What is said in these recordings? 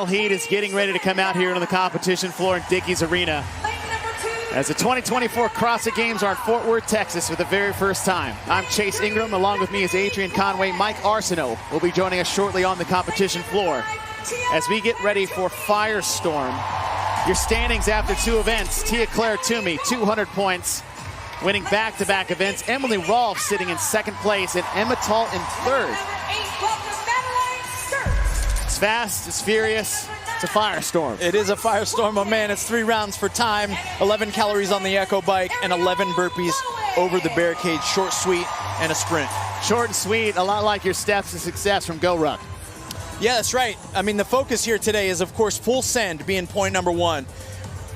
heat is getting ready to come out here on the competition floor in Dickies Arena, as the 2024 CrossFit Games are in Fort Worth, Texas for the very first time. I'm Chase Ingram. Along with me is Adrian Conway. Mike Arsenault will be joining us shortly on the competition floor as we get ready for Firestorm. Your standings after 2 events: Tia Claire Toomey, 200 points, winning back-to-back events. Emily Rolfe sitting in 2nd place, and Emma Tall in 3rd. It's fast, it's furious, it's a firestorm. It is a firestorm, my man. It's 3 rounds for time, 11 calories on the Echo bike, and 11 burpees over the barricade. Short, sweet, and a sprint. Short and sweet, a lot like your steps to success from Go Ruck. Yeah, that's right. I mean, the focus here today is, of course, full send being point number 1.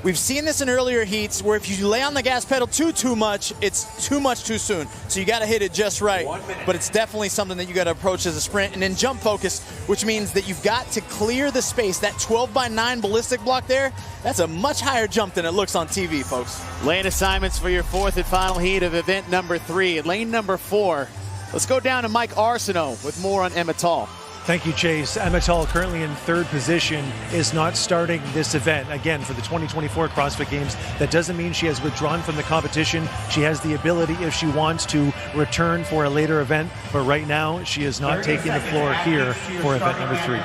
We've seen this in earlier heats where if you lay on the gas pedal too much, it's too much too soon. So you got to hit it just right. But it's definitely something that you got to approach as a sprint. And then jump focus, which means that you've got to clear the space. That 12x9 ballistic block there, that's a much higher jump than it looks on TV, folks. Lane assignments for your 4th and final heat of event number 3. Lane number 4. Let's go down to Mike Arsenault with more on Emma Tall. Thank you, Chase. Emma Tall, currently in 3rd position, is not starting this event. Again, for the 2024 CrossFit Games, that doesn't mean she has withdrawn from the competition. She has the ability, if she wants, to return for a later event, but right now, she is not taking the floor here for event number 3.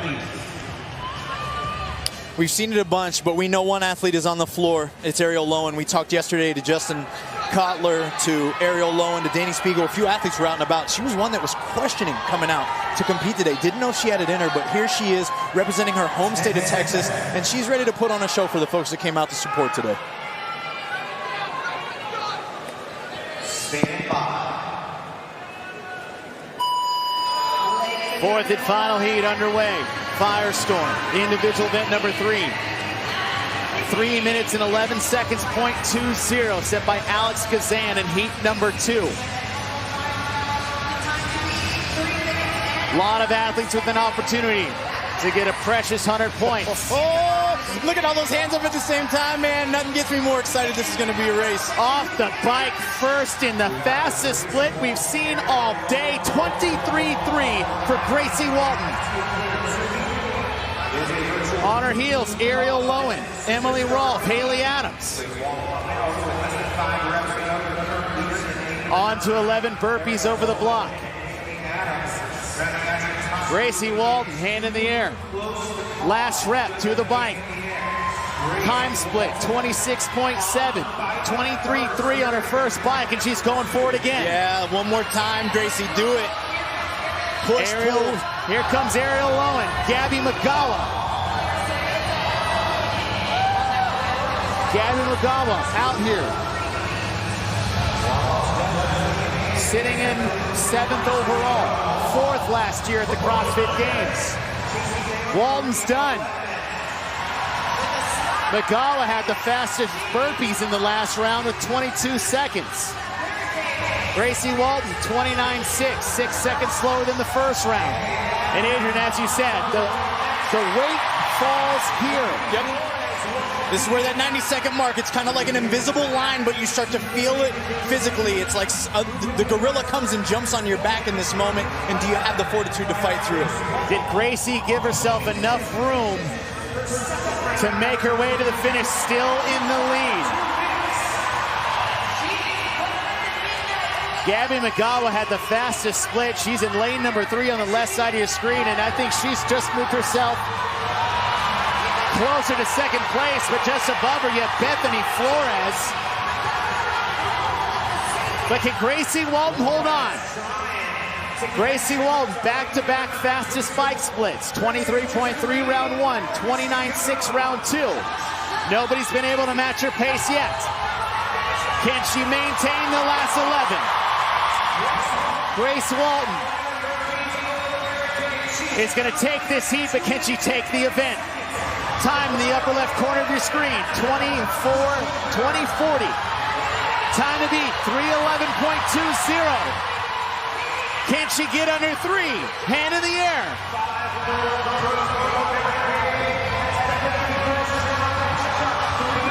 We've seen it a bunch, but we know one athlete is on the floor. It's Ariel Lowen. We talked yesterday to Justin Kotler, to Ariel Lowen, to Danny Spiegel. A few athletes were out and about. She was one that was questioning coming out to compete today. Didn't know she had it in her, but here she is representing her home state of Texas, and she's ready to put on a show for the folks that came out to support today. Stand by. 4th and final heat underway. Firestorm, individual event number 3. 3 minutes and 11 seconds, .20, set by Alex Kazan in heat number 2. A lot of athletes with an opportunity to get a precious 100 points. Oh, look at all those hands up at the same time, man. Nothing gets me more excited. This is going to be a race. Off the bike first in the fastest split we've seen all day. 23.3 for Gracie Walton. On her heels, Ariel Lowen, Emily Rolfe, Haley Adams. On to 11 burpees over the block. Gracie Walton, hand in the air. Last rep to the bike. Time split, 26.7. 23.3 on her first bike, and she's going for it again. Yeah, one more time, Gracie, do it. Push, Ariel, here comes Ariel Lowen, Gabby Magawa. Gabby Magawa out here. Sitting in 7th overall, 4th last year at the CrossFit Games. Walton's done. Magawa had the fastest burpees in the last round with 22 seconds. Gracie Walton, 29.6, 6 seconds slower than the first round. And Adrian, as you said, the weight falls here. Yep. This is where that 90-second mark, it's kind of like an invisible line, but you start to feel it physically. It's like the gorilla comes and jumps on your back in this moment, and do you have the fortitude to fight through it? Did Gracie give herself enough room to make her way to the finish still in the lead? Gabby Magawa had the fastest split. She's in lane number 3 on the left side of your screen, and I think she's just moved herself closer to 2nd place, but just above her, you have Bethany Flores. But can Gracie Walton hold on? Gracie Walton, back-to-back fastest bike splits. 23.3 round 1, 29.6 round 2. Nobody's been able to match her pace yet. Can she maintain the last 11? Grace Walton is going to take this heat, but can she take the event? Time in the upper left corner of your screen, 24:20:40. Time to beat, 3:11.20. Can she get under 3? Hand in the air.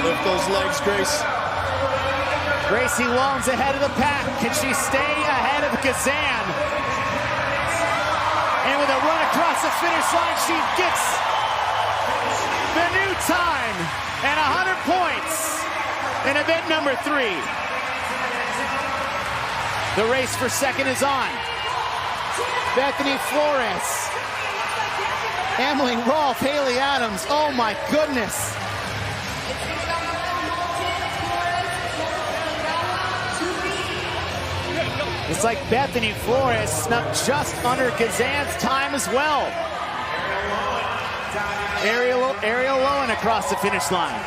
Lift those legs, Grace. Gracie Walton's ahead of the pack. Can she stay ahead of Kazan? And with a run across the finish line, she gets time and 100 points in event number 3. The race for second is on. Bethany Flores, Emily Rolfe, Haley Adams. Oh my goodness. It's like Bethany Flores snuck just under Kazan's time as well. Ariel Lowen across the finish line.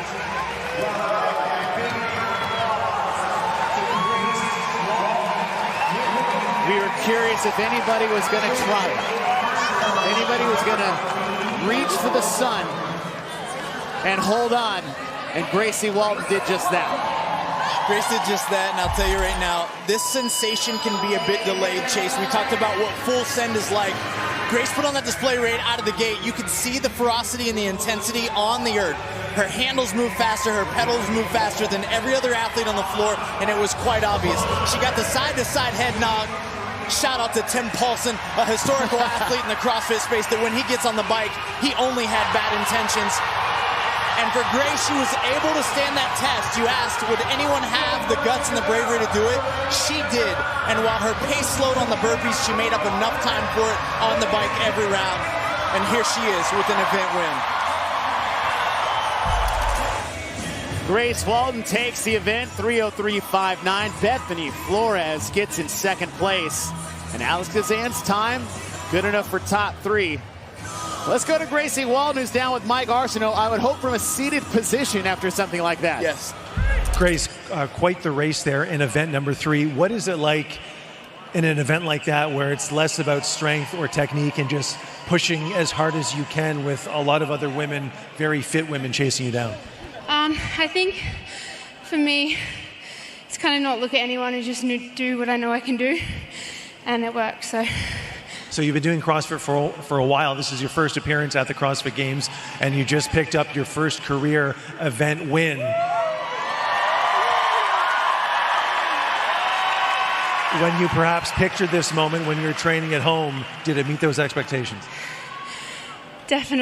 We were curious if anybody was going to try it. If anybody was going to reach for the sun and hold on. And Gracie Walton did just that. Grace did just that, and I'll tell you right now, this sensation can be a bit delayed, Chase. We talked about what full send is like. Grace put on that display rate out of the gate. You could see the ferocity and the intensity on the earth. Her handles move faster, her pedals move faster than every other athlete on the floor, and it was quite obvious. She got the side-to-side head nod. Shout out to Tim Paulson, a historical athlete in the CrossFit space, that when he gets on the bike, he only had bad intentions. And for Grace, she was able to stand that test. You asked, would anyone have the guts and the bravery to do it? She did. And while her pace slowed on the burpees, she made up enough time for it on the bike every round. And here she is with an event win. Grace Walton takes the event, 3:03.59. Bethany Flores gets in second place. And Alex Kazan's time, good enough for top 3. Let's go to Gracie Walton, who's down with Mike Arsenault. I would hope from a seated position after something like that. Yes. Grace, quite the race there in event number 3. What is it like in an event like that where it's less about strength or technique and just pushing as hard as you can with a lot of other women, very fit women, chasing you down? I think for me, it's kind of not look at anyone and just do what I know I can do, and it works. So you've been doing CrossFit for a while. This is your first appearance at the CrossFit Games, and you just picked up your first career event win. When you perhaps pictured this moment when you were training at home, did it meet those expectations? Definitely.